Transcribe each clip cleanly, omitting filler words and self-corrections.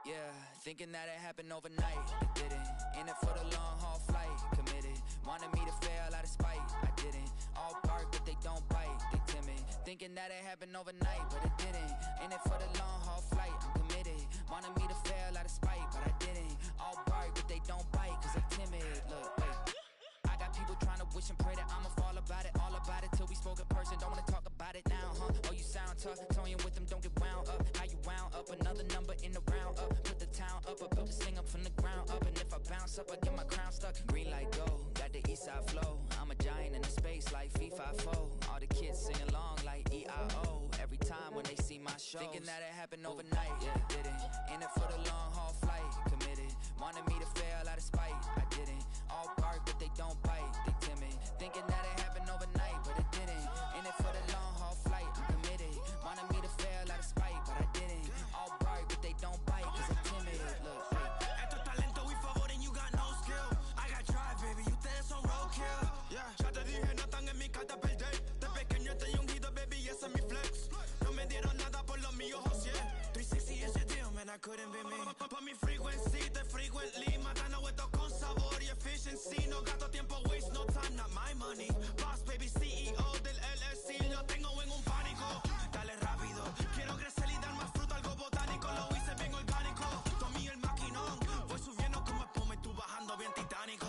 Yeah, thinking that it happened overnight, it didn't. In it for the long haul flight, committed. Wanted me to fail out of spite, I didn't. All bark but they don't bite, they timid. Thinking that it happened overnight, but it didn't. In it for the long haul flight, I'm committed. Wanted me to fail out of spite, but I didn't. All bark but they don't bite, cause they timid. Look, wait. I got people trying to wish and pray that I'ma fall about it. All about it till we spoke in person, don't wanna talk about it now, huh? Oh, you sound tough, toying with them, don't get wound up. How you wound up, another number in the round up. Put the town up, I built this thing up from the ground up. And if I bounce up, I get my crown stuck. Green light go, got the east side flow. I'm a giant in the space like FIFA. All the kids sing along like E-I-O. Every time when they see my shows. Thinking that it happened overnight, yeah, didn't. In it for the long haul flight, committed. Wanted me to fail out of spite, I didn't. All bark but they don't bite, they timid. Thinking that it happened overnight, but it didn't. In it for the long haul flight, I'm committed. Wanted me to fail out of spite, but I didn't. All bark but they don't bite, cause they're timid. Look, esto es talento, we favor and you got no skill. I got drive, baby, ustedes son roadkill. Yeah, ya te dije, no están en mi carta perder. De pequeño estoy ungido, baby, ese es mi flex. No me dieron nada por lo mío, José. 360 is your deal, man, I couldn't be me. Pa' mi frequency, te frequently. Matando esto con sabor y efficiency. No gasto tiempo, waste no time, not my money. Boss, baby, CEO del LLC. Lo tengo en un pánico. Dale rápido, quiero crecer y dar más fruto, algo botánico. Lo hice bien orgánico. Tomé el maquinón. Voy subiendo como espuma y tú bajando bien titánico.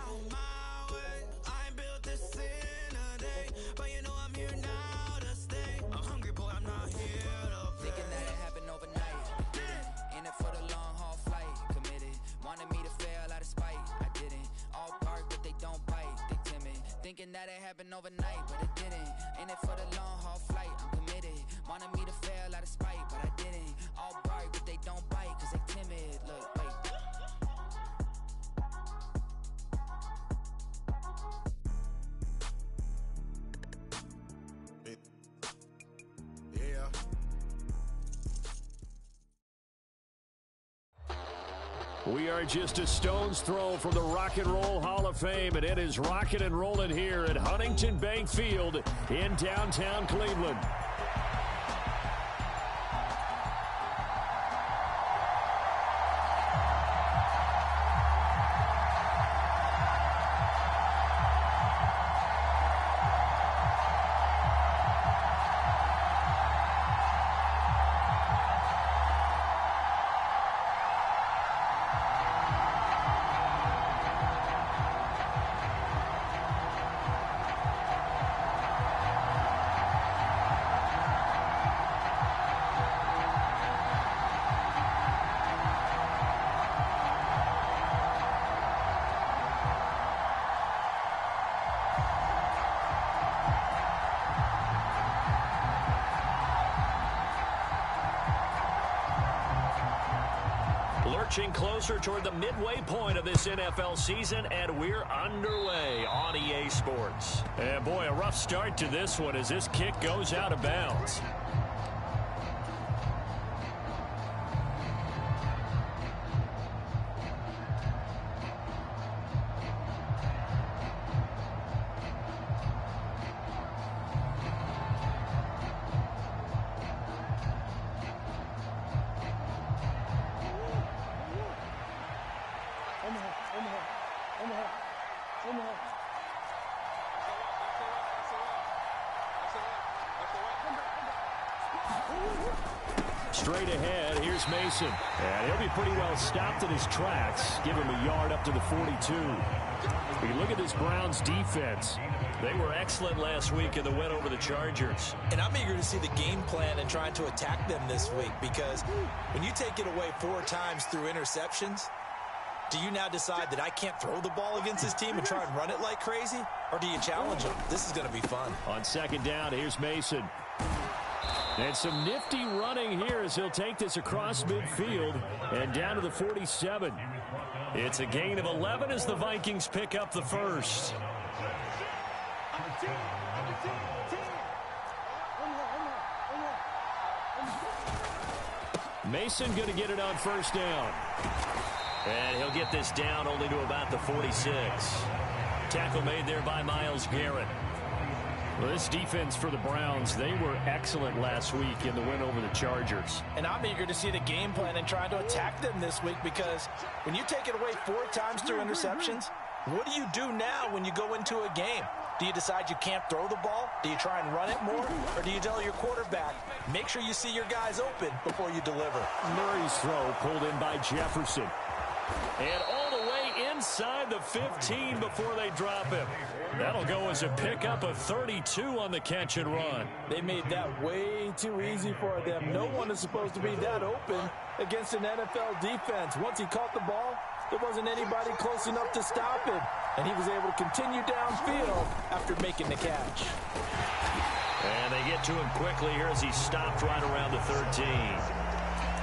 Out my way, I ain't built this in a day. But you know I'm here now to stay. I'm hungry, boy, I'm not here to play. thinking that it happened overnight, it didn't. In it for the long haul flight, committed. Wanted me to fail out of spite, I didn't. All bark but they don't bite, they timid. Thinking that it happened overnight, but it didn't. In it for the long haul flight, I'm committed. Wanted me to fail out of spite, but I didn't. All bark but they don't bite, cause they timid. Look, wait. Yeah. We are just a stone's throw from the Rock and Roll Hall of Fame, and it is rocking and rolling here at Huntington Bank Field in downtown Cleveland. Lurching closer toward the midway point of this NFL season, and we're underway on EA Sports. And boy, a rough start to this one as this kick goes out of bounds. Straight ahead, here's Mason. And he'll be pretty well stopped in his tracks. Give him a yard up to the 42. We look at this Browns defense. They were excellent last week in the win over the Chargers. And I'm eager to see the game plan and trying to attack them this week, because when you take it away 4 times through interceptions, do you now decide that I can't throw the ball against this team and try and run it like crazy? Or do you challenge them? This is going to be fun. On second down, here's Mason. And some nifty running here as he'll take this across midfield and down to the 47. It's a gain of 11 as the Vikings pick up the first. Mason going to get it on first down. And he'll get this down only to about the 46. Tackle made there by Myles Garrett. Well, this defense for the Browns, they were excellent last week in the win over the Chargers. And I'm eager to see the game plan and trying to attack them this week, because when you take it away 4 times through interceptions, what do you do now when you go into a game? Do you decide you can't throw the ball? Do you try and run it more? Or do you tell your quarterback, make sure you see your guys open before you deliver? Murray's throw pulled in by Jefferson. And all the way inside the 15 before they drop him. That'll go as a pickup of 32 on the catch and run. They made that way too easy for them. No one is supposed to be that open against an NFL defense. Once he caught the ball, there wasn't anybody close enough to stop him. And he was able to continue downfield after making the catch. And they get to him quickly here as he stopped right around the 13.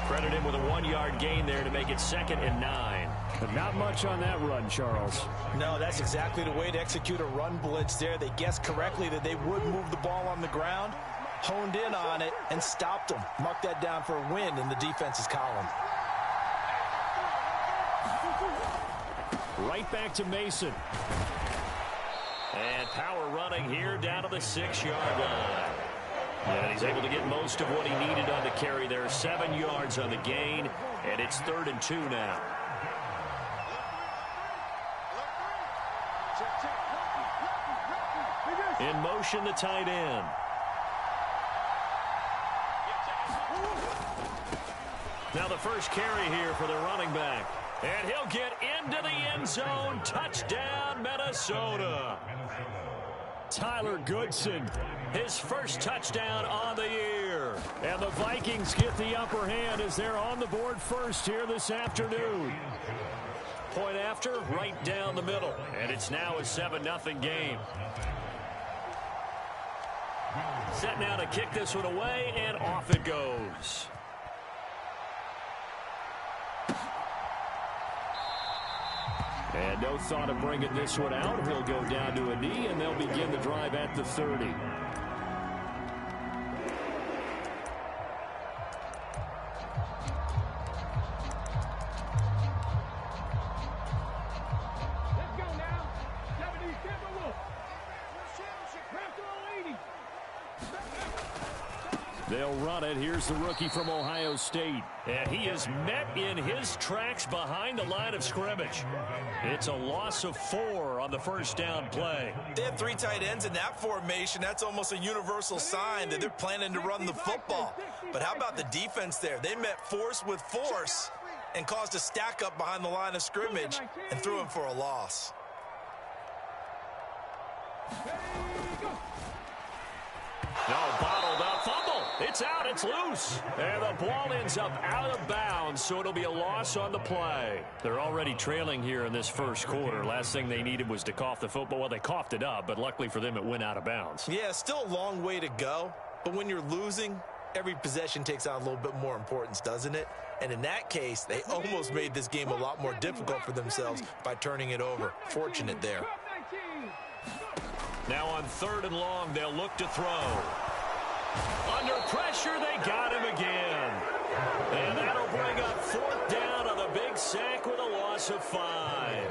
Credit him with a 1-yard gain there to make it 2nd and 9. But not much on that run, Charles. No, that's exactly the way to execute a run blitz there. They guessed correctly that they would move the ball on the ground, honed in on it, and stopped them. Mark that down for a win in the defense's column. Right back to Mason. And power running here down to the 6-yard line. And he's able to get most of what he needed on the carry there. 7 yards on the gain, and it's 3rd and 2 now. In motion, the tight end. Now the first carry here for the running back. And he'll get into the end zone. Touchdown, Minnesota. Tyler Goodson, his first touchdown on the year. And the Vikings get the upper hand as they're on the board first here this afternoon. Point after, right down the middle. And it's now a 7-0 game. Set now to kick this one away, and off it goes. And no thought of bringing this one out. He'll go down to a knee, and they'll begin the drive at the 30. They'll run it. Here's the rookie from Ohio State. And he is met in his tracks behind the line of scrimmage. It's a loss of 4 on the first down play. They have 3 tight ends in that formation. That's almost a universal sign that they're planning to run the football. But how about the defense there? They met force with force and caused a stack up behind the line of scrimmage and threw him for a loss. No, bottled up fumble. It's out. It's loose. And the ball ends up out of bounds, so it'll be a loss on the play. They're already trailing here in this first quarter. Last thing they needed was to cough the football. Well, they coughed it up, but luckily for them, it went out of bounds. Yeah, still a long way to go. But when you're losing, every possession takes on a little bit more importance, doesn't it? And in that case, they almost made this game a lot more difficult for themselves by turning it over. Fortunate there. Now on 3rd and long, they'll look to throw. Under pressure, they got him again. And that'll bring up 4th down on the big sack with a loss of 5.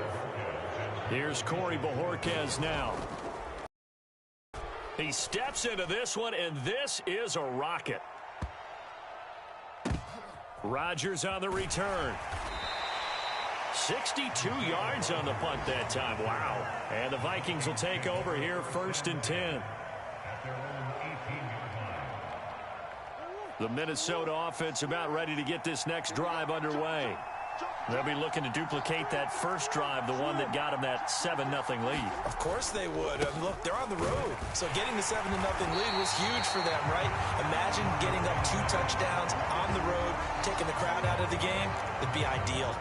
Here's Corey Bojorquez now. He steps into this one, and this is a rocket. Rodgers on the return. 62 yards on the punt that time. Wow. And the Vikings will take over here 1st and 10. The Minnesota offense about ready to get this next drive underway. They'll be looking to duplicate that first drive, the one that got them that 7-0 lead. Of course they would. Look, they're on the road. So getting the 7-0 lead was huge for them, right? Imagine getting up 2 touchdowns on the road, taking the crowd out of the game. It'd be ideal.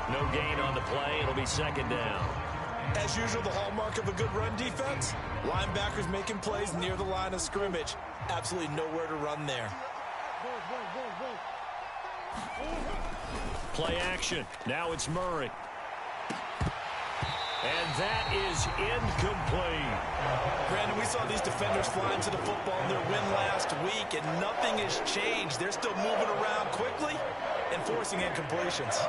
No gain on the play. It'll be 2nd down. As usual, the hallmark of a good run defense, linebackers making plays near the line of scrimmage. Absolutely nowhere to run there. Play action. Now it's Murray. And that is incomplete. Brandon, we saw these defenders flying to the football in their win last week, and nothing has changed. They're still moving around quickly and forcing incompletions.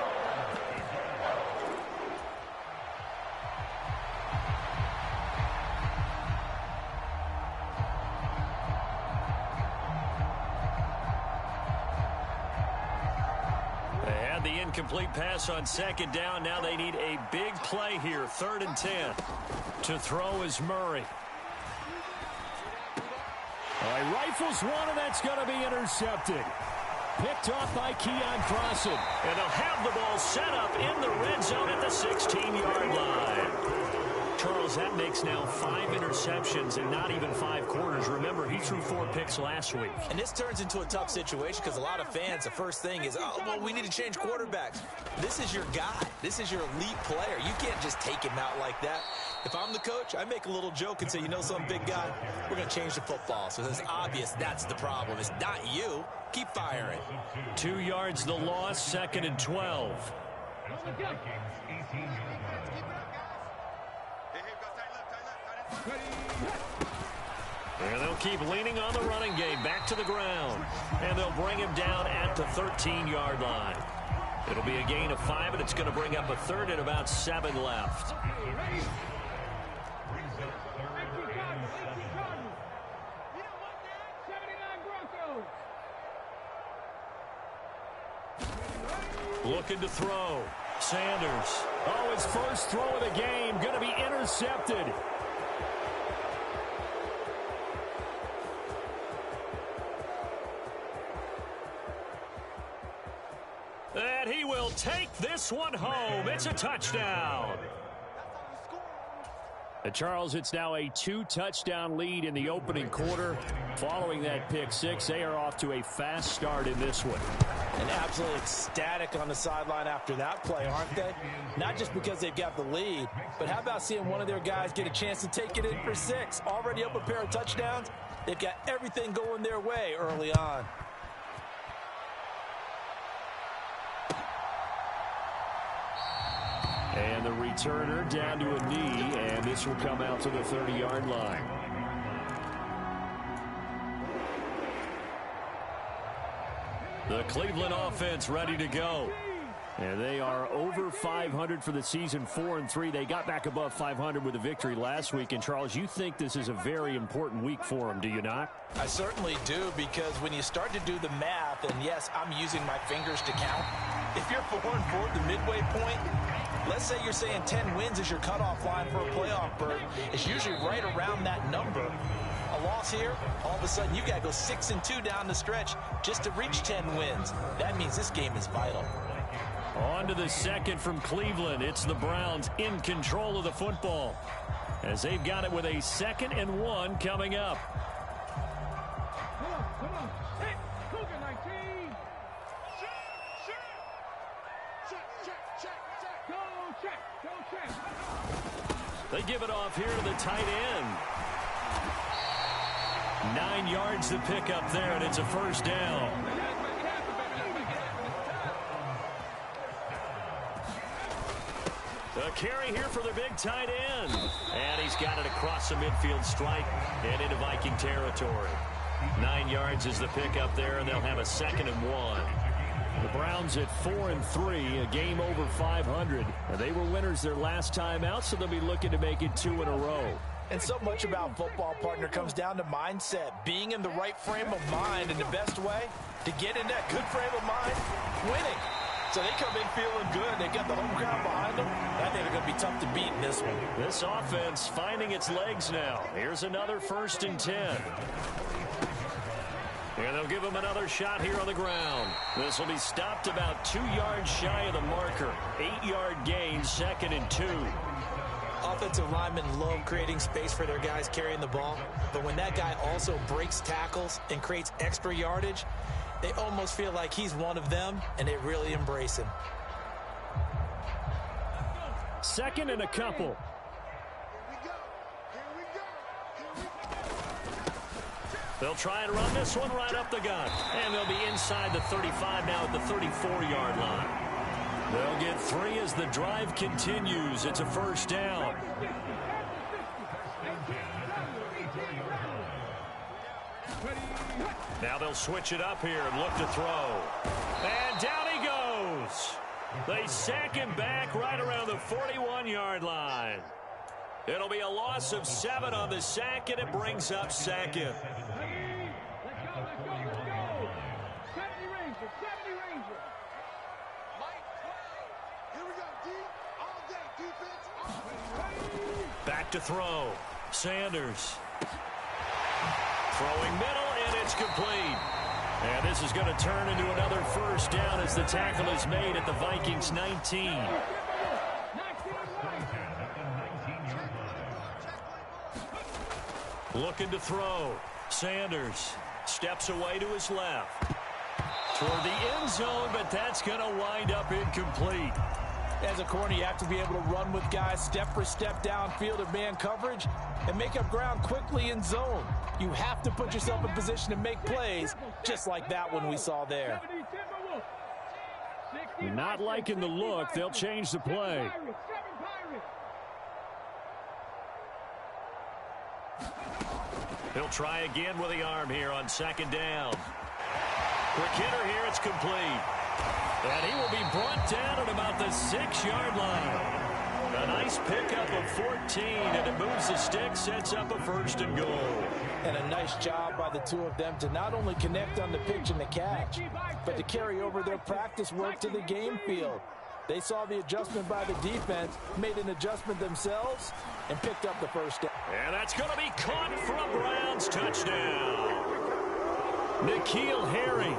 Incomplete pass on second down. Now they need a big play here. 3rd and 10. To throw is Murray. All right, rifles one, and that's going to be intercepted. Picked off by Keon Crossan. And they'll have the ball set up in the red zone at the 16-yard line. Charles, that makes now 5 interceptions in not even 5 quarters. Remember, he threw 4 picks last week. And this turns into a tough situation because a lot of fans, the first thing is, oh, well, we need to change quarterbacks. This is your guy. This is your elite player. You can't just take him out like that. If I'm the coach, I make a little joke and say, you know something, big guy? We're going to change the football. So it's obvious that's the problem. It's not you. Keep firing. 2 yards the loss, 2nd and 12. And they'll keep leaning on the running game. Back to the ground. And they'll bring him down at the 13-yard line. It'll be a gain of 5, and it's going to bring up a 3rd and about 7 left. Looking to throw. Sanders. Oh, his first throw of the game. Going to be intercepted. And he will take this one home. It's a touchdown. Charles, it's now a 2-touchdown lead in the opening quarter. Following that pick six, they are off to a fast start in this one. And absolutely ecstatic on the sideline after that play, aren't they? Not just because they've got the lead, but how about seeing one of their guys get a chance to take it in for 6? Already up a pair of touchdowns. They've got everything going their way early on. And the returner down to a knee, and this will come out to the 30-yard line. The Cleveland offense ready to go. And they are over 500 for the season, 4-3. They got back above 500 with a victory last week. And, Charles, you think this is a very important week for them, do you not? I certainly do, because when you start to do the math, and yes, I'm using my fingers to count. If you're 4-4 at the midway point, let's say you're saying 10 wins is your cutoff line for a playoff berth. It's usually right around that number. A loss here, all of a sudden you got to go 6-2 down the stretch just to reach 10 wins. That means this game is vital. On to the second from Cleveland. It's the Browns in control of the football, as they've got it with a 2nd and 1 coming up. Come on. Hey, Cougar 19. Check. Go check. They give it off here to the tight end. 9 yards to pick up there, and it's a first down. A carry here for the big tight end. And he's got it across the midfield stripe and into Viking territory. 9 yards is the pickup there, and they'll have a 2nd and 1. The Browns at 4-3, a game over 500. They were winners their last time out, so they'll be looking to make it 2 in a row. And so much about football, partner, comes down to mindset. Being in the right frame of mind, and the best way to get in that good frame of mind, winning. So they come in feeling good. They've got the home crowd behind them. I think they're going to be tough to beat in this one. This offense finding its legs now. Here's another 1st and 10. And they'll give him another shot here on the ground. This will be stopped about 2 yards shy of the marker. 8-yard gain, 2nd and 2. Offensive linemen love creating space for their guys carrying the ball. But when that guy also breaks tackles and creates extra yardage, they almost feel like he's one of them, and they really embrace him. 2nd and a couple. They'll try and run this one right up the gut. And they'll be inside the 35 now at the 34-yard line. They'll get 3 as the drive continues. It's a first down. Now they'll switch it up here and look to throw. And down he goes. They sack him back right around the 41-yard line. It'll be a loss of 7 on the sack, and it brings up 2nd. Let's go. 70 Rangers. Back to throw. Sanders. Throwing middle, and it's complete. And this is going to turn into another first down as the tackle is made at the Vikings 19. Looking to throw. Sanders steps away to his left. Toward the end zone, but that's going to wind up incomplete. As a corner, you have to be able to run with guys step for step downfield in man coverage and make up ground quickly in zone. You have to put yourself in position to make plays, just like that one we saw there. Not liking the look. They'll change the play. He'll try again with the arm here on second down. Quick hitter here. It's complete. And he will be brought down at about the 6-yard line. A nice pickup of 14, and it moves the stick, sets up a first and goal. And a nice job by the two of them to not only connect on the pitch and the catch, but to carry over their practice work to the game field. They saw the adjustment by the defense, made an adjustment themselves, and picked up the first down. And that's going to be caught for a Browns touchdown. N'Keal Harry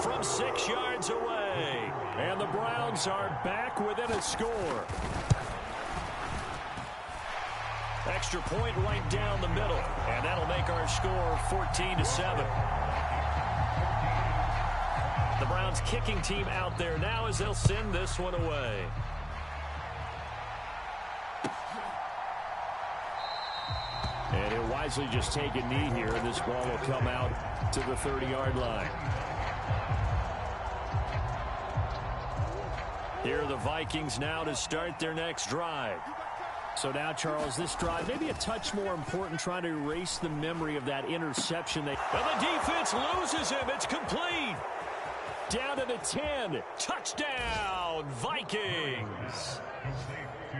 from 6 yards away. And the Browns are back within a score. Extra point right down the middle. And that'll make our score 14-7. The Browns kicking team out there now as they'll send this one away. And he'll wisely just take a knee here, and this ball will come out to the 30-yard line. Here are the Vikings now to start their next drive. So now, Charles, this drive maybe a touch more important, trying to erase the memory of that interception. And the defense loses him. It's complete. Down to the 10. Touchdown, Vikings.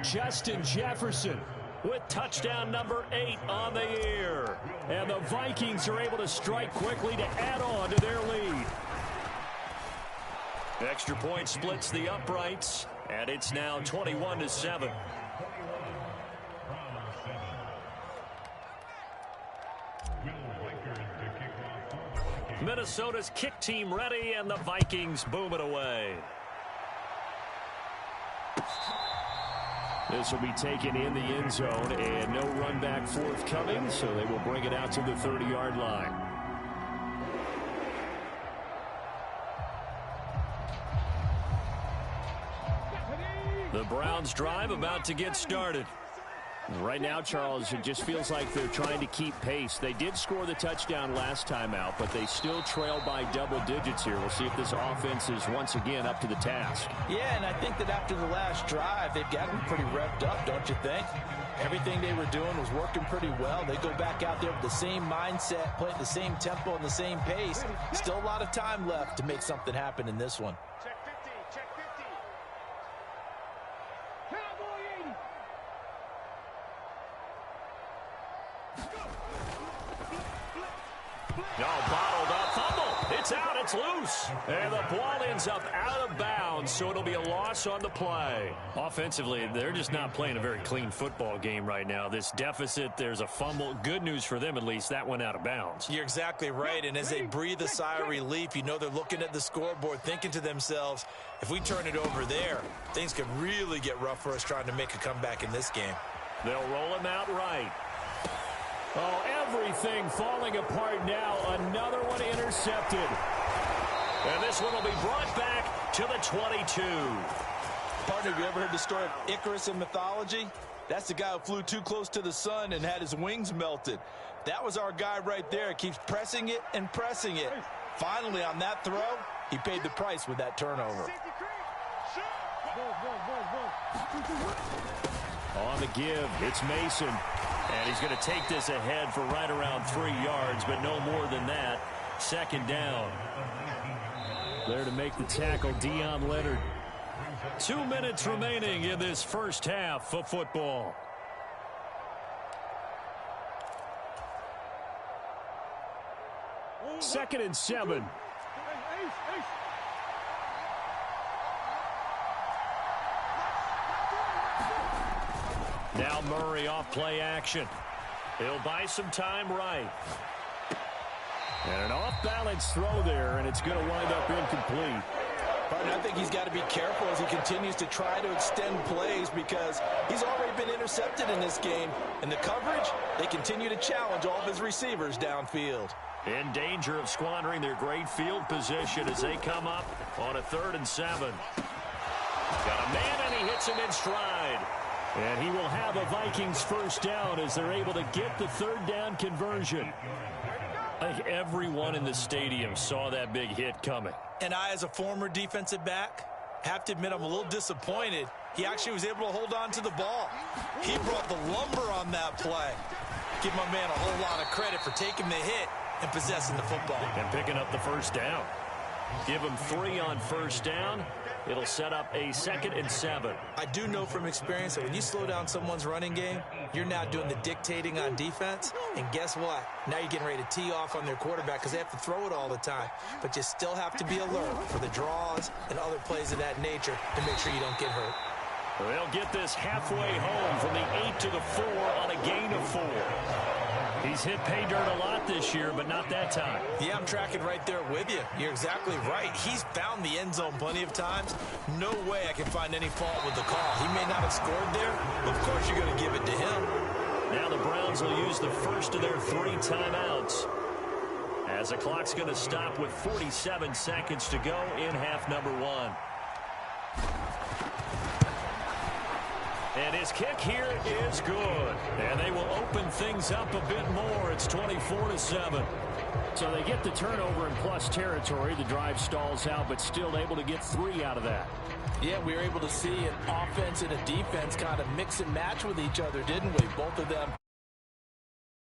Justin Jefferson with touchdown number 8 on the year. And the Vikings are able to strike quickly to add on to their lead. Extra point splits the uprights, and it's now 21-7. Minnesota's kick team ready, and the Vikings boom it away. This will be taken in the end zone, and no run back forthcoming, so they will bring it out to the 30-yard line. The Browns drive about to get started. Right now, Charles, it just feels like they're trying to keep pace. They did score the touchdown last time out, but they still trail by double digits here. We'll see if this offense is once again up to the task. Yeah, and I think that after the last drive, they've gotten pretty revved up, don't you think? Everything they were doing was working pretty well. They go back out there with the same mindset, play at the same tempo and the same pace. Still a lot of time left to make something happen in this one. Check 50, check 50. Cowboy 80. No, bottled up, fumble. It's out, it's loose. And the ball ends up out of bounds, so it'll be a loss on the play. Offensively, they're just not playing a very clean football game right now. This deficit, there's a fumble. Good news for them, at least. That went out of bounds. You're exactly right, and as they breathe a sigh of relief, you know they're looking at the scoreboard, thinking to themselves, if we turn it over there, things could really get rough for us trying to make a comeback in this game. They'll roll him out right. Oh, everything falling apart now. Another one intercepted. And this one will be brought back to the 22. Partner, have you ever heard the story of Icarus in mythology? That's the guy who flew too close to the sun and had his wings melted. That was our guy right there. Keeps pressing it and pressing it. Finally, on that throw, he paid the price with that turnover. On the give, it's Mason. And he's going to take this ahead for right around 3 yards, but no more than that. Second down. There to make the tackle, Deion Leonard. 2 minutes remaining in this first half of football. Second and 7. Now Murray off play action. He'll buy some time right. And an off-balance throw there, and it's going to wind up incomplete. Partner, I think he's got to be careful as he continues to try to extend plays because he's already been intercepted in this game. And the coverage, they continue to challenge all of his receivers downfield. In danger of squandering their great field position as they come up on a 3rd and 7. Got a man, and he hits him in stride. And he will have a Vikings first down as they're able to get the 3rd down conversion. I think everyone in the stadium saw that big hit coming. And I, as a former defensive back, have to admit I'm a little disappointed. He actually was able to hold on to the ball. He brought the lumber on that play. Give my man a whole lot of credit for taking the hit and possessing the football. And picking up the first down. Give him 3 on first down. It'll set up a 2nd and 7. I do know from experience that when you slow down someone's running game, you're now doing the dictating on defense. And guess what? Now you're getting ready to tee off on their quarterback because they have to throw it all the time. But you still have to be alert for the draws and other plays of that nature to make sure you don't get hurt. They'll get this halfway home from the 8 to the 4 on a gain of 4. He's hit pay dirt a lot this year, but not that time. Yeah, I'm tracking right there with you. You're exactly right. He's found the end zone plenty of times. No way I can find any fault with the call. He may not have scored there, but of course you're going to give it to him. Now the Browns will use the first of their 3 timeouts as the clock's going to stop with 47 seconds to go in half number 1. And his kick here is good. And they will open things up a bit more. It's 24-7. So they get the turnover in plus territory. The drive stalls out, but still able to get 3 out of that. Yeah, we were able to see an offense and a defense kind of mix and match with each other, didn't we? Both of them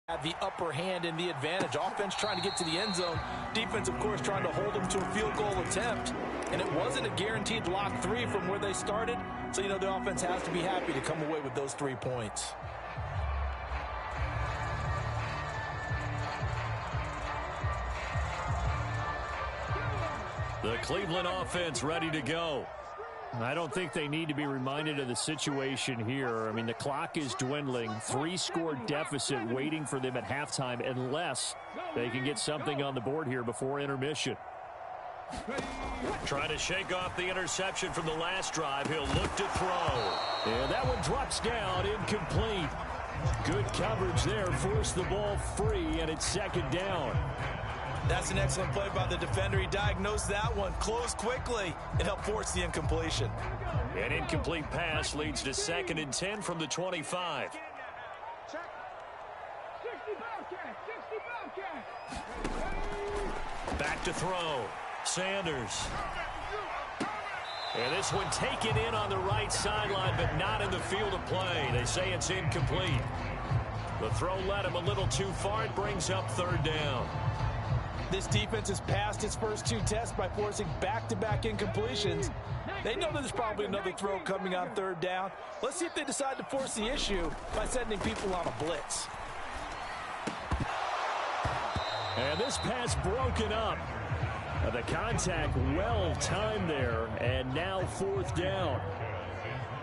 had the upper hand and the advantage. Offense trying to get to the end zone. Defense, of course, trying to hold them to a field goal attempt. And it wasn't a guaranteed lock 3 from where they started. So, you know, the offense has to be happy to come away with those 3 points. The Cleveland offense ready to go. I don't think they need to be reminded of the situation here. I mean, the clock is dwindling. 3-score deficit waiting for them at halftime unless they can get something on the board here before intermission. Trying to shake off the interception from the last drive. He'll look to throw. And that one drops down, incomplete. Good coverage there. Forced the ball free, and it's 2nd down. That's an excellent play by the defender. He diagnosed that one, closed quickly, and helped force the incompletion. An incomplete pass leads to 2nd and 10 from the 25. Back to throw. Sanders. And this one taken in on the right sideline, but not in the field of play. They say it's incomplete. The throw led him a little too far. It brings up 3rd down. This defense has passed its first 2 tests by forcing back-to-back incompletions. They know there's probably another throw coming on 3rd down. Let's see if they decide to force the issue by sending people on a blitz. And this pass broken up. The contact well timed there, and now 4th down.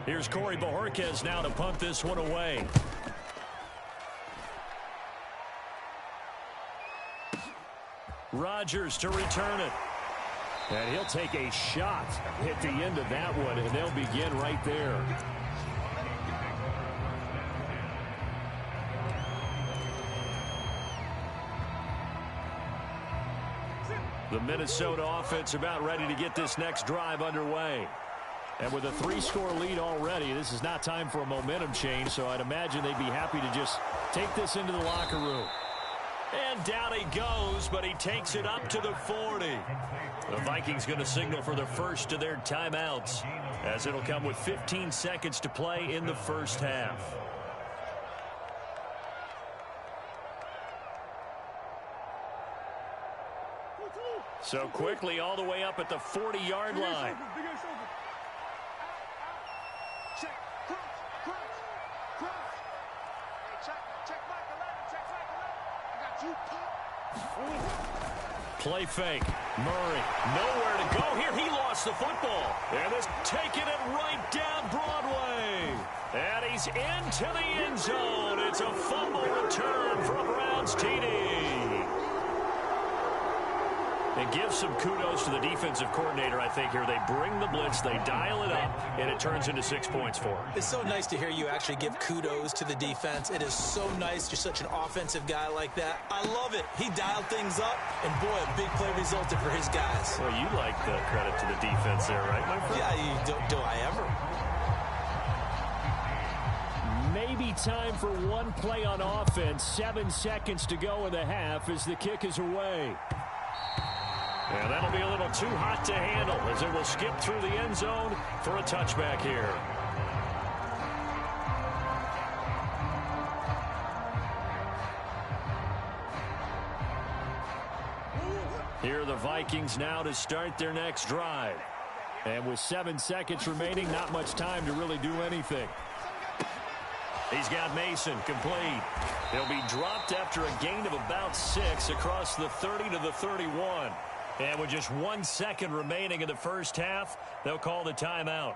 Here's Corey Bojorquez now to punt this one away. Rodgers to return it. And he'll take a shot at the end of that one, and they'll begin right there. The Minnesota offense about ready to get this next drive underway. And with a 3-score lead already, this is not time for a momentum change, so I'd imagine they'd be happy to just take this into the locker room. And down he goes, but he takes it up to the 40. The Vikings going to signal for the first of their timeouts, as it'll come with 15 seconds to play in the first half. So quickly all the way up at the 40-yard line. Play fake. Murray, nowhere to go here. He lost the football. And is taking it right down Broadway. And he he's into the end zone. It's a fumble return for a Browns TD. And give some kudos to the defensive coordinator, I think, here. They bring the blitz, they dial it up, and it turns into 6 points for them. It's so nice to hear you actually give kudos to the defense. It is so nice. You're such an offensive guy like that. I love it. He dialed things up, and boy, a big play resulted for his guys. Well, you like the credit to the defense there, right, my friend? Yeah, do I ever? Maybe time for one play on offense. 7 seconds to go in the half as the kick is away. And that'll be a little too hot to handle as it will skip through the end zone for a touchback here. Here are the Vikings now to start their next drive. And with 7 seconds remaining, not much time to really do anything. He's got Mason complete. He'll be dropped after a gain of about 6 across the 30 to the 31. And with just 1 second remaining in the first half, they'll call the timeout.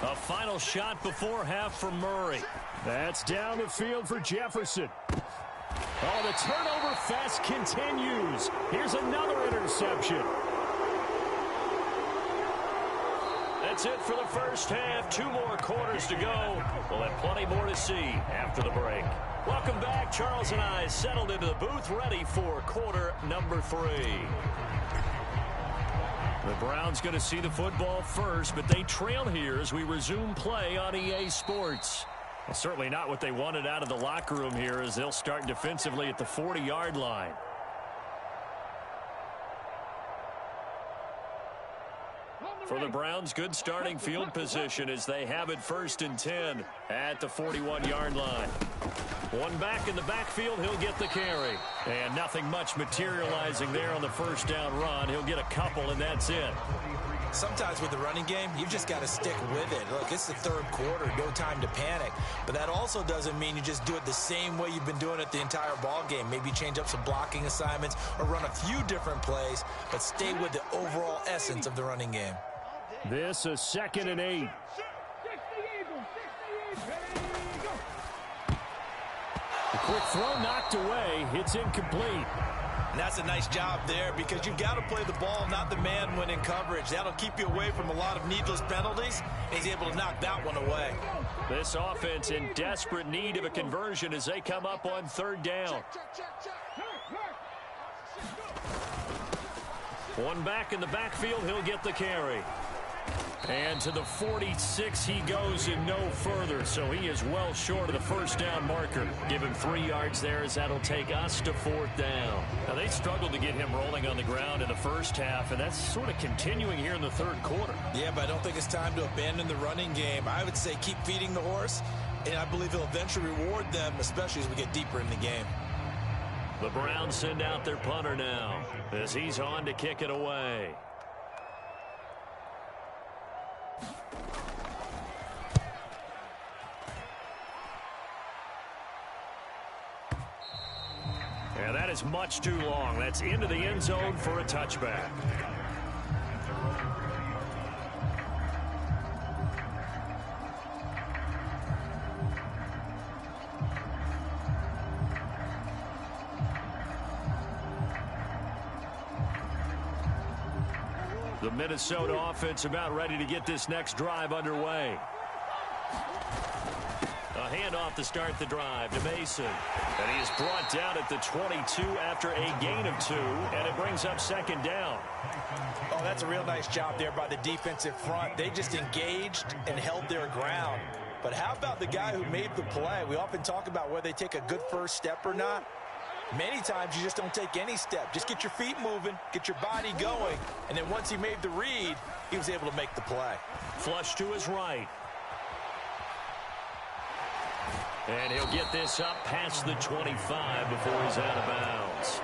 A final shot before half for Murray. That's down the field for Jefferson. Oh, the turnover fest continues. Here's another interception. That's it for the first half. 2 more quarters to go. We'll have plenty more to see after the break. Welcome back. Charles and I settled into the booth, ready for quarter number 3. The Browns going to see the football first, but they trail here as we resume play on EA Sports. Well, certainly not what they wanted out of the locker room here as they'll start defensively at the 40-yard line. For the Browns, good starting field position as they have it 1st and 10 at the 41-yard line. One back in the backfield, he'll get the carry. And nothing much materializing there on the first down run. He'll get a couple, and that's it. Sometimes with the running game, you've just got to stick with it. Look, it's the 3rd quarter, no time to panic. But that also doesn't mean you just do it the same way you've been doing it the entire ball game. Maybe change up some blocking assignments or run a few different plays, but stay with the overall essence of the running game. This is 2nd and 8. The quick throw knocked away. It's incomplete. And that's a nice job there because you've got to play the ball, not the man when in coverage. That'll keep you away from a lot of needless penalties. And he's able to knock that one away. This offense in desperate need of a conversion as they come up on 3rd down. One back in the backfield, he'll get the carry. And to the 46 he goes and no further, so he is well short of the first down marker. Give him 3 yards there as that'll take us to 4th down. Now they struggled to get him rolling on the ground in the first half, and that's sort of continuing here in the 3rd quarter. Yeah, but I don't think it's time to abandon the running game. I would say keep feeding the horse, and I believe he'll eventually reward them, especially as we get deeper in the game. The Browns send out their punter now as he's on to kick it away. And that is much too long. That's into the end zone for a touchback. The Minnesota offense about ready to get this next drive underway. A handoff to start the drive to Mason. And he is brought down at the 22 after a gain of 2, and it brings up 2nd down. Oh, that's a real nice job there by the defensive front. They just engaged and held their ground. But how about the guy who made the play? We often talk about whether they take a good first step or not. Many times you just don't take any step. Just get your feet moving, get your body going, and then once he made the read, he was able to make the play. Flush to his right. And he'll get this up past the 25 before he's out of bounds.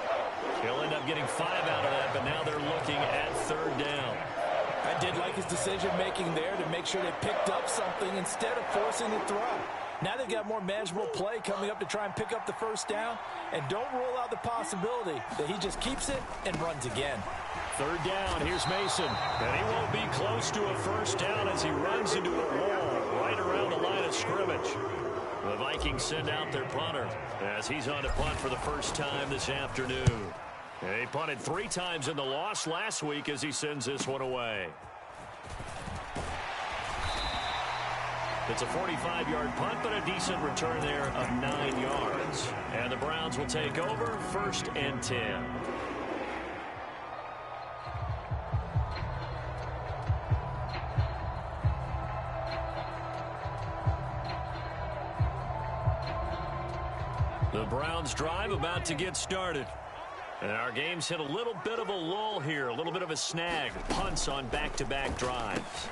He'll end up getting 5 out of that, but now they're looking at 3rd down. I did like his decision-making there to make sure they picked up something instead of forcing the throw. Now they've got more manageable play coming up to try and pick up the first down, and don't rule out the possibility that he just keeps it and runs again. Third down, here's Mason. And he won't be close to a first down as he runs into a wall right around the line of scrimmage. The Vikings send out their punter as he's on to punt for the first time this afternoon. He punted 3 times in the loss last week as he sends this one away. It's a 45-yard punt, but a decent return there of 9 yards. And the Browns will take over, 1st and 10. The Browns drive about to get started. And our game's hit a little bit of a lull here, a little bit of a snag. Punts on back-to-back drives.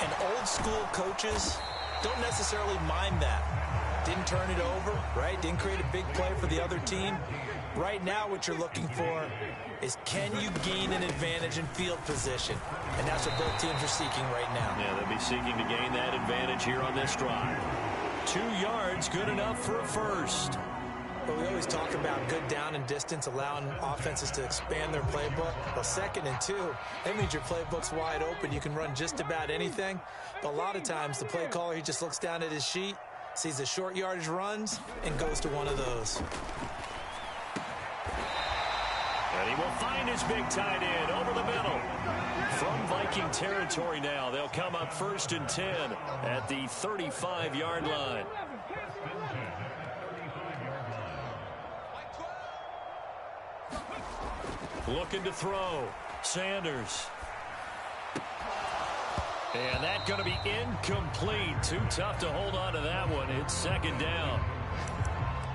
And old school coaches don't necessarily mind that. Didn't turn it over, right? Didn't create a big play for the other team. Right now what you're looking for is, can you gain an advantage in field position? And that's what both teams are seeking right now. Yeah, they'll be seeking to gain that advantage here on this drive. 2 yards, good enough for a first. But we always talk about good down and distance, allowing offenses to expand their playbook. Well, 2nd and 2, that means your playbook's wide open. You can run just about anything. But a lot of times, the play caller, he just looks down at his sheet, sees the short yardage runs, and goes to one of those. And he will find his big tight end over the middle. From Viking territory now, they'll come up 1st and 10 at the 35-yard line. Looking to throw. Sanders. And that's going to be incomplete. Too tough to hold on to that one. It's 2nd down.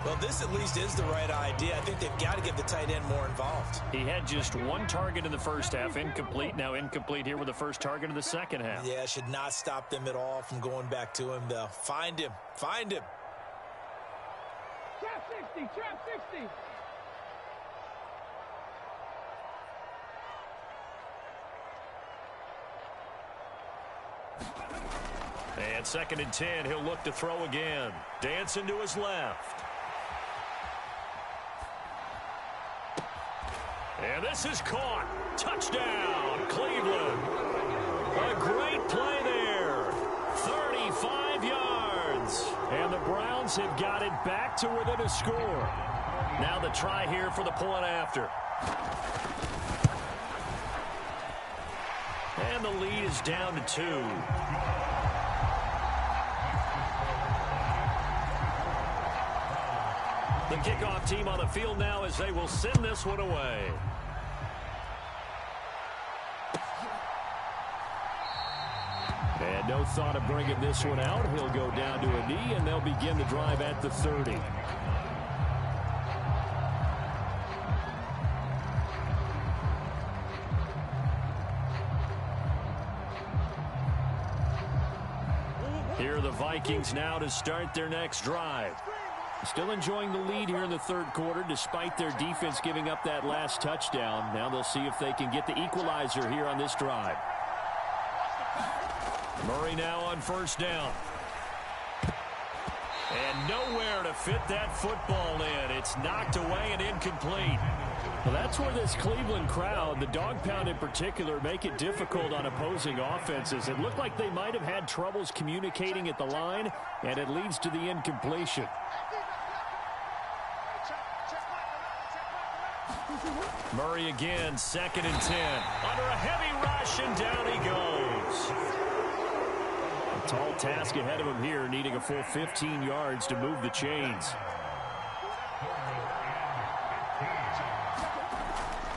Well, this at least is the right idea. I think they've got to get the tight end more involved. He had just 1 target in the first half. Incomplete. Now incomplete here with the first target of the second half. Yeah, should not stop them at all from going back to him, though. Find him. Find him. Trap 60. Trap 60. And 2nd and 10, he'll look to throw again. Dancing to his left. And this is caught. Touchdown, Cleveland. A great play there. 35 yards. And the Browns have got it back to within a score. Now the try here for the point after. And the lead is down to 2. The kickoff team on the field now as they will send this one away. And no thought of bringing this one out. He'll go down to a knee, and they'll begin the drive at the 30. Here are the Vikings now to start their next drive. Still enjoying the lead here in the 3rd quarter despite their defense giving up that last touchdown. Now they'll see if they can get the equalizer here on this drive. Murray now on 1st down. And nowhere to fit that football in. It's knocked away and incomplete. Well, that's where this Cleveland crowd, the dog pound in particular, make it difficult on opposing offenses. It looked like they might have had troubles communicating at the line, and it leads to the incompletion. Murray again, 2nd and 10. Under a heavy rush, and down he goes. A tall task ahead of him here, needing a full 15 yards to move the chains.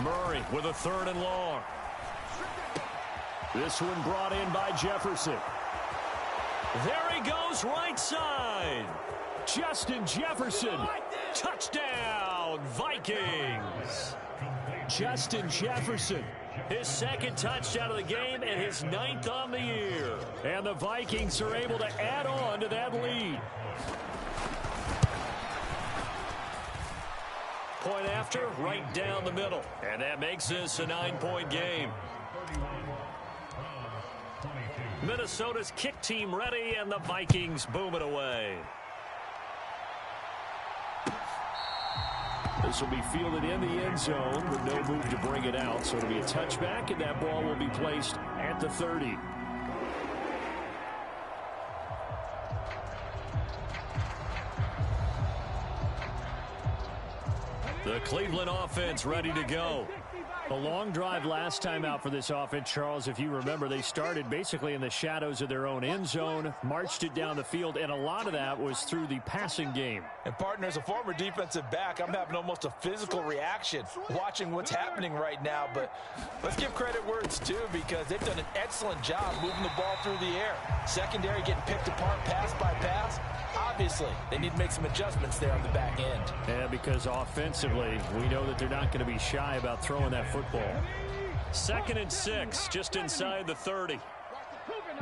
Murray with a 3rd and long. This one brought in by Jefferson. There he goes, right side. Justin Jefferson. Touchdown, Vikings. Justin Jefferson, his 2nd touchdown of the game and his 9th on the year. And the Vikings are able to add on to that lead. Point after, right down the middle. And that makes this a 9-point game. Minnesota's kick team ready, and the Vikings boom it away. This will be fielded in the end zone, but no move to bring it out. So it'll be a touchback, and that ball will be placed at the 30. The Cleveland offense ready to go. A long drive last time out for this offense, Charles. If you remember, they started basically in the shadows of their own end zone, marched it down the field, and a lot of that was through the passing game. And, partner, as a former defensive back, I'm having almost a physical reaction watching what's happening right now. But let's give credit where it's due, because they've done an excellent job moving the ball through the air. Secondary getting picked apart pass by pass. Obviously, they need to make some adjustments there on the back end. Yeah, because offensively, we know that they're not going to be shy about throwing that football. 2nd and 6, just inside the 30.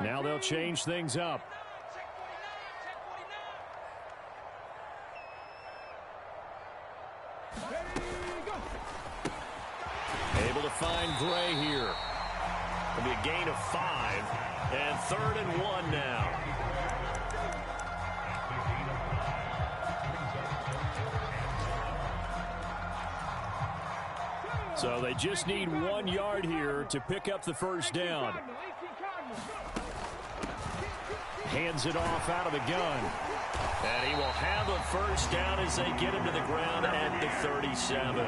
Now they'll change things up. Able to find Gray here. It'll be a gain of 5, and 3rd and 1 now. So they just need 1 yard here to pick up the first down. Hands it off out of the gun. And he will have a first down as they get him to the ground at the 37.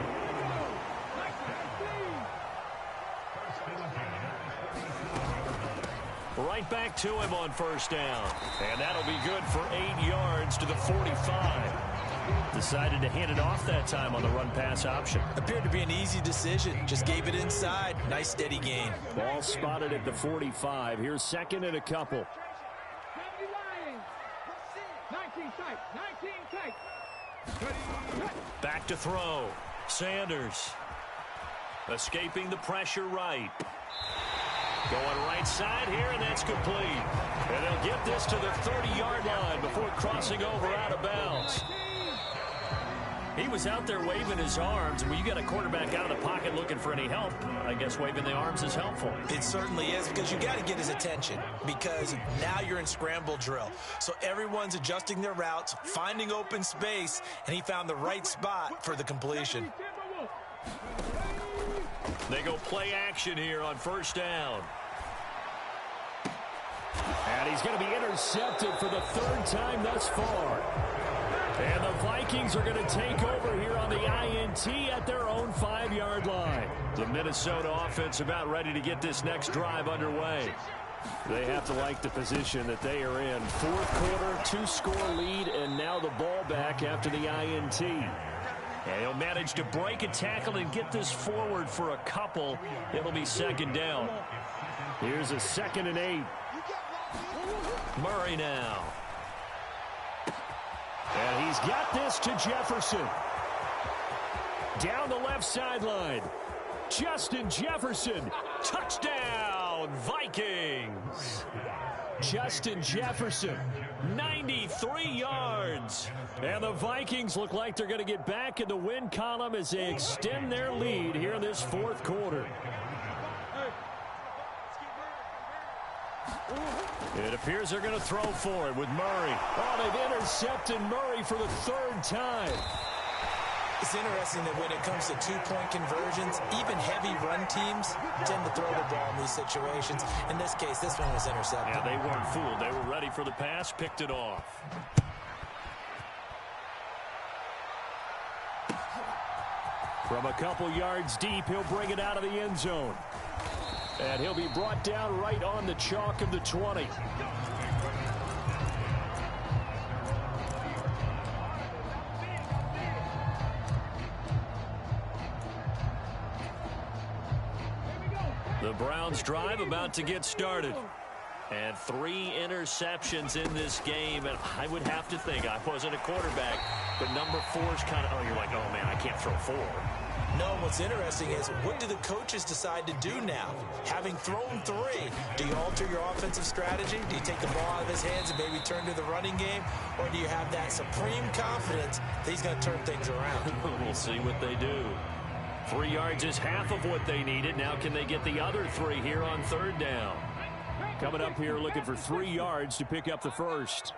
Right back to him on first down. And that'll be good for 8 yards to the 45. Decided to hand it off that time on the run-pass option. Appeared to be an easy decision. Just gave it inside. Nice steady gain. Ball spotted at the 45. Here's 2nd and a couple. Back to throw. Sanders. Escaping the pressure right. Going right side here, and that's complete. And they'll get this to the 30-yard line before crossing over out of bounds. He was out there waving his arms, and when you got a quarterback out of the pocket looking for any help, I guess waving the arms is helpful. It certainly is, because you got to get his attention, because now you're in scramble drill. So everyone's adjusting their routes, finding open space, and he found the right spot for the completion. They go play action here on first down. And he's going to be intercepted for the 3rd time thus far. And the Vikings are going to take over here on the INT at their own 5-yard line. The Minnesota offense about ready to get this next drive underway. They have to like the position that they are in. 4th quarter, 2-score lead, and now the ball back after the INT. And he'll manage to break a tackle and get this forward for a couple. It'll be 2nd down. Here's a 2nd and 8. Murray now. And he's got this to Jefferson. Down the left sideline. Justin Jefferson. Touchdown, Vikings. Justin Jefferson, 93 yards. And the Vikings look like they're going to get back in the win column as they extend their lead here in this 4th quarter. It appears they're going to throw for it with Murray. Oh, they've intercepted Murray for the 3rd time. It's interesting that when it comes to 2-point conversions, even heavy run teams tend to throw the ball in these situations. In this case, this one was intercepted. Yeah, they weren't fooled. They were ready for the pass, picked it off. From a couple yards deep, he'll bring it out of the end zone. And he'll be brought down right on the chalk of the 20. The Browns drive about to get started. And 3 interceptions in this game. And I would have to think, I wasn't a quarterback, but number 4 is kind of, oh, you're like, oh, man, I can't throw 4. No, what's interesting is, what do the coaches decide to do now? Having thrown 3, do you alter your offensive strategy? Do you take the ball out of his hands and maybe turn to the running game? Or do you have that supreme confidence that he's going to turn things around? We'll see what they do. 3 yards is half of what they needed. Now can they get the other 3 here on 3rd down? Coming up here looking for 3 yards to pick up the first.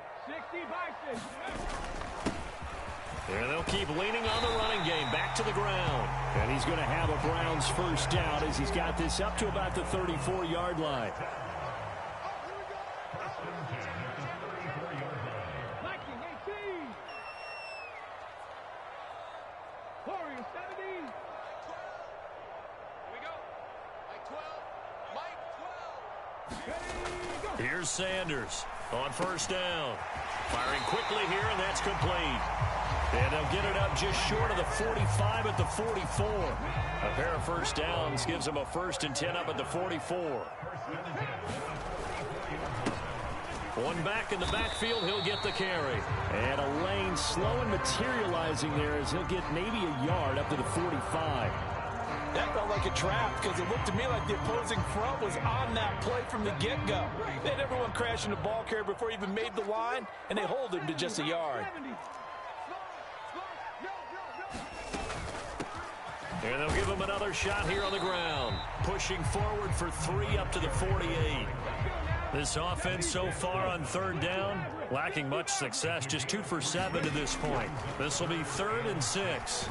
And they'll keep leaning on the running game. Back to the ground. And he's going to have a Browns first down as he's got this up to about the 34-yard line. Viking 18. Warriors 17. Here we go. Mike 12. Mike 12. Here's Sanders on first down. Firing quickly here, and that's complete. And they'll get it up just short of the 45 at the 44. A pair of first downs gives them a 1st and 10 up at the 44. One back in the backfield, he'll get the carry. And a lane slow and materializing there as he'll get maybe a yard up to the 45. That felt like a trap because it looked to me like the opposing front was on that play from the get-go. They had everyone crashing the ball carrier before he even made the line, and they hold him to just a yard. And they'll give him another shot here on the ground. Pushing forward for 3 up to the 48. This offense so far on 3rd down, lacking much success. Just 2 for 7 to this point. This will be 3rd and 6.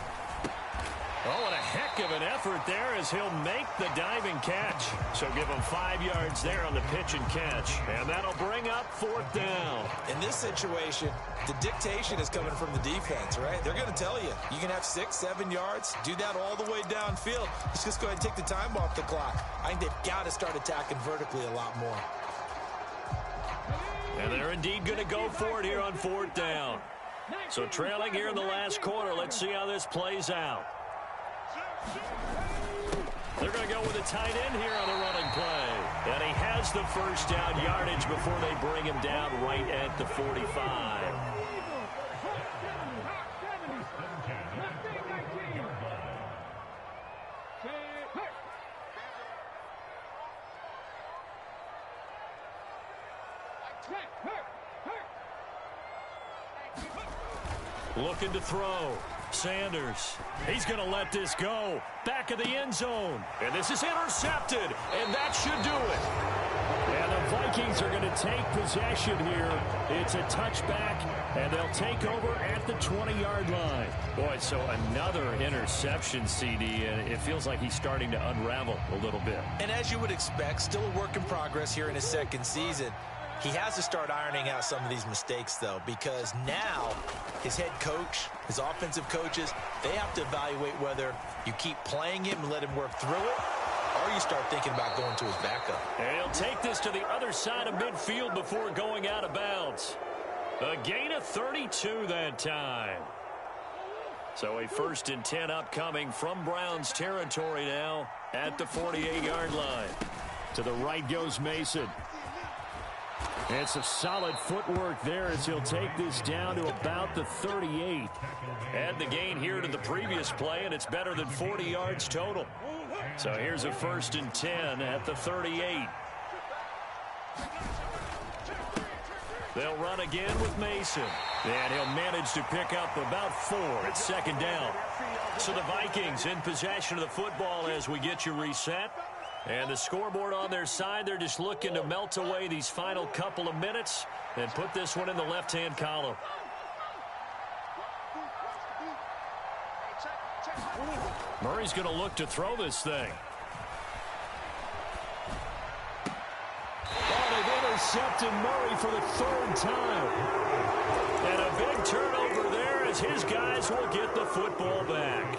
Oh, and a heck of an effort there as he'll make the diving catch. So give him 5 yards there on the pitch and catch. And that'll bring up 4th down. In this situation, the dictation is coming from the defense, right? They're going to tell you, you can have 6, 7 yards, do that all the way downfield. Let's just go ahead and take the time off the clock. I think they've got to start attacking vertically a lot more. And they're indeed going to go for it here on 4th down. So trailing here in the last quarter, let's see how this plays out. They're going to go with a tight end here on the running play. And he has the first down yardage before they bring him down right at the 45. Looking to throw. Sanders, he's going to let this go. Back of the end zone. And this is intercepted. And that should do it. And the Vikings are going to take possession here. It's a touchback, and they'll take over at the 20-yard line. Boy, so another interception, CD, and it feels like he's starting to unravel a little bit. And as you would expect, still a work in progress here in his 2nd season. He has to start ironing out some of these mistakes, though, because now his head coach, his offensive coaches, they have to evaluate whether you keep playing him and let him work through it, or you start thinking about going to his backup. And he'll take this to the other side of midfield before going out of bounds. A gain of 32 that time. So a 1st and 10 upcoming from Browns territory now at the 48-yard line. To the right goes Mason. And some solid footwork there as he'll take this down to about the 38. Add the gain here to the previous play, and it's better than 40 yards total. So here's a 1st and 10 at the 38. They'll run again with Mason. And he'll manage to pick up about 4 at 2nd down. So the Vikings in possession of the football as we get you reset. And the scoreboard on their side, they're just looking to melt away these final couple of minutes and put this one in the left-hand column. Murray's going to look to throw this thing. Oh, they've intercepted Murray for the 3rd time. And a big turnover there as his guys will get the football back.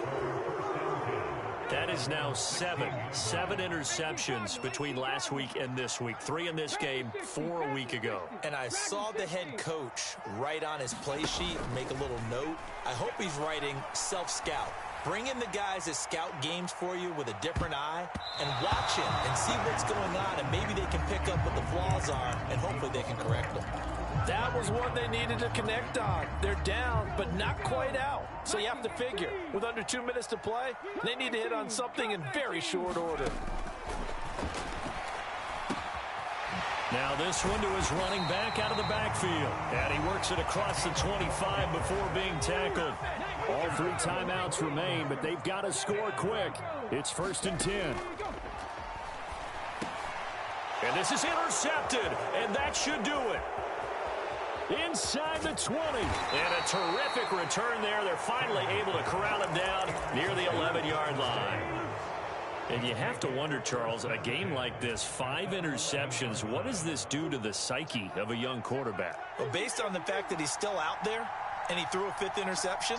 That is now 7 interceptions between last week and this week. 3 in this game, 4 a week ago. And I saw the head coach write on his play sheet and make a little note. I hope he's writing self-scout. Bring in the guys that scout games for you with a different eye and watch him and see what's going on, and maybe they can pick up what the flaws are, and hopefully they can correct them. That was one they needed to connect on. They're down, but not quite out. So you have to figure, with under 2 minutes to play, they need to hit on something in very short order. Now this one to his running back out of the backfield. And he works it across the 25 before being tackled. All 3 timeouts remain, but they've got to score quick. It's 1st and 10. And this is intercepted, and that should do it. inside the 20. And a terrific return there. They're finally able to corral him down near the 11-yard line. And you have to wonder, Charles, a game like this, 5 interceptions, what does this do to the psyche of a young quarterback? Well, based on the fact that he's still out there and he threw a 5th interception,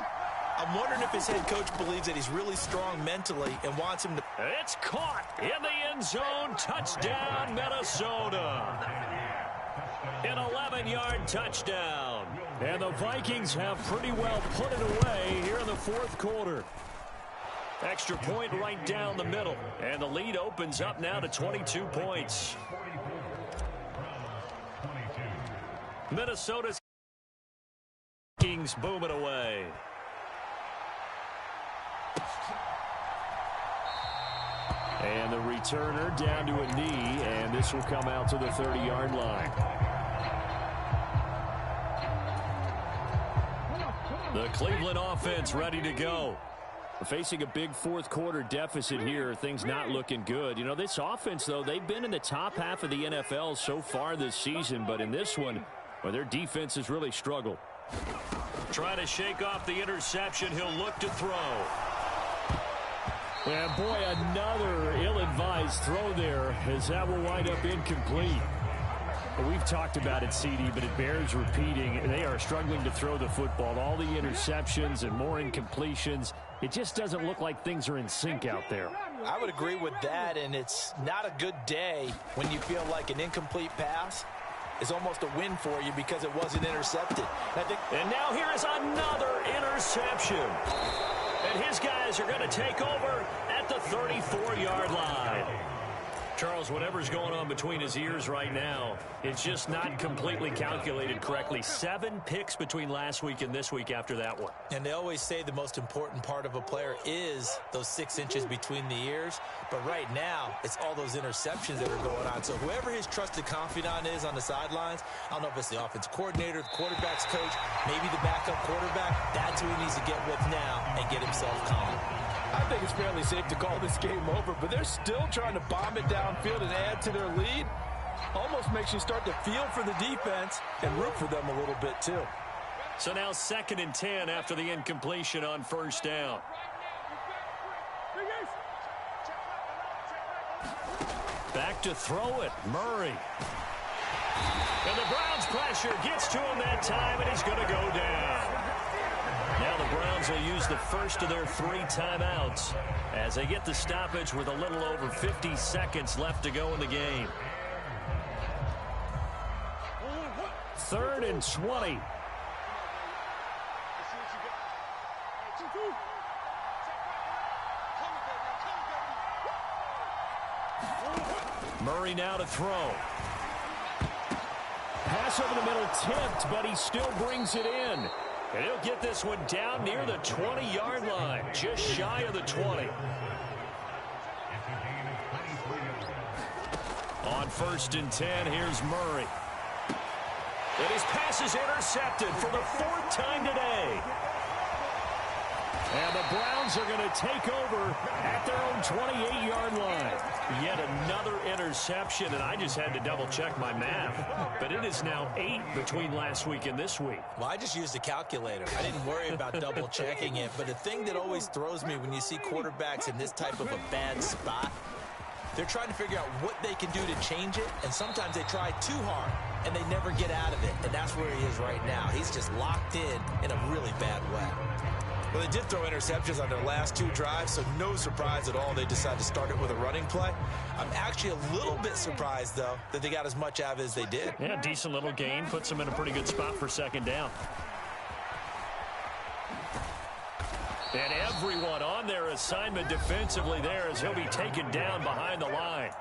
I'm wondering if his head coach believes that he's really strong mentally and wants him to... It's caught in the end zone. Touchdown, Minnesota. An 11-yard touchdown. And the Vikings have pretty well put it away here in the 4th quarter. Extra point right down the middle. And the lead opens up now to 22 points. Minnesota's Vikings boom it away. And the returner down to a knee, and this will come out to the 30-yard line. The Cleveland offense ready to go. Facing a big 4th quarter deficit here, things not looking good. You know, this offense, though, they've been in the top half of the NFL so far this season, but in this one, well, their defense has really struggled. Trying to shake off the interception, he'll look to throw. And boy, another ill-advised throw there, as that will wind up incomplete. We've talked about it, CD, but it bears repeating. They are struggling to throw the football. All the interceptions and more incompletions. It just doesn't look like things are in sync out there. I would agree with that, and it's not a good day when you feel like an incomplete pass is almost a win for you because it wasn't intercepted. And now here is another interception. And his guys are going to take over at the 34-yard line. Charles, whatever's going on between his ears right now, it's just not completely calculated correctly. 7 picks between last week and this week after that one. And they always say the most important part of a player is those 6 inches between the ears. But right now, it's all those interceptions that are going on. So whoever his trusted confidant is on the sidelines, I don't know if it's the offense coordinator, the quarterback's coach, maybe the backup quarterback, that's who he needs to get with now and get himself calm. I think it's fairly safe to call this game over, but they're still trying to bomb it downfield and add to their lead. Almost makes you start to feel for the defense and root for them a little bit too. So now 2nd and 10 after the incompletion on 1st down. Back to throw it, Murray. And the Browns pressure gets to him that time, and he's going to go down. Now the Browns will use the first of their 3 timeouts as they get the stoppage with a little over 50 seconds left to go in the game. 3rd and 20. Murray now to throw. Pass over the middle tipped, but he still brings it in. And he'll get this one down near the 20-yard line, just shy of the 20. On 1st and 10, here's Murray. And his pass is intercepted for the 4th time today. And the Browns are going to take over at their own 28-yard line. Yet another interception, and I just had to double-check my math. But it is now 8 between last week and this week. Well, I just used a calculator. I didn't worry about double-checking it. But the thing that always throws me when you see quarterbacks in this type of a bad spot, they're trying to figure out what they can do to change it, and sometimes they try too hard, and they never get out of it. And that's where he is right now. He's just locked in a really bad way. Well, they did throw interceptions on their last 2 drives, so no surprise at all they decided to start it with a running play. I'm actually a little bit surprised, though, that they got as much out of it as they did. Yeah, decent little gain. Puts them in a pretty good spot for 2nd down. And everyone on their assignment defensively there as he'll be taken down behind the line.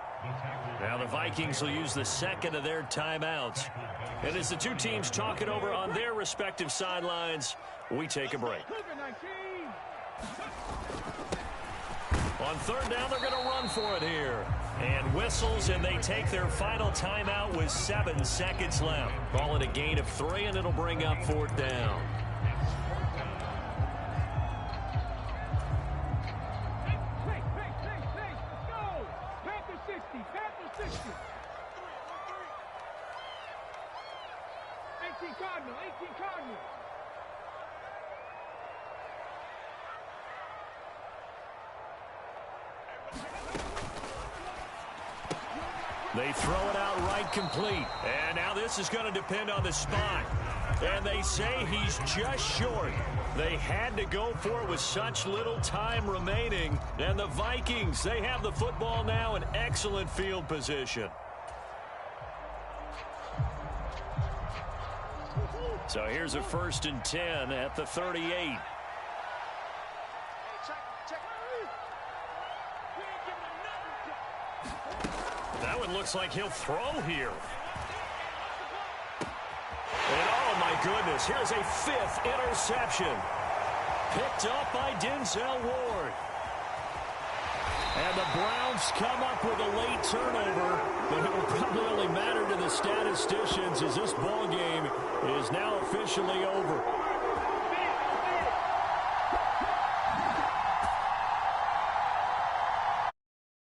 Now the Vikings will use the 2nd of their timeouts. And as the 2 teams talk it over on their respective sidelines, we take a break. On 3rd down, they're going to run for it here. And whistles, and they take their final timeout with 7 seconds left. Call it a gain of 3, and it'll bring up 4th down. Panther 60. Cardinal, 18 Cardinal. They throw it out right complete. And now this is going to depend on the spot. And they say he's just short. They had to go for it with such little time remaining. And the Vikings, they have the football now in excellent field position. So here's a 1st and 10 at the 38. That one looks like he'll throw here. And oh my goodness, here's a 5th interception. Picked up by Denzel Ward. And the Browns come up with a late turnover, but it will probably only matter to the statisticians as this ball game is now officially over.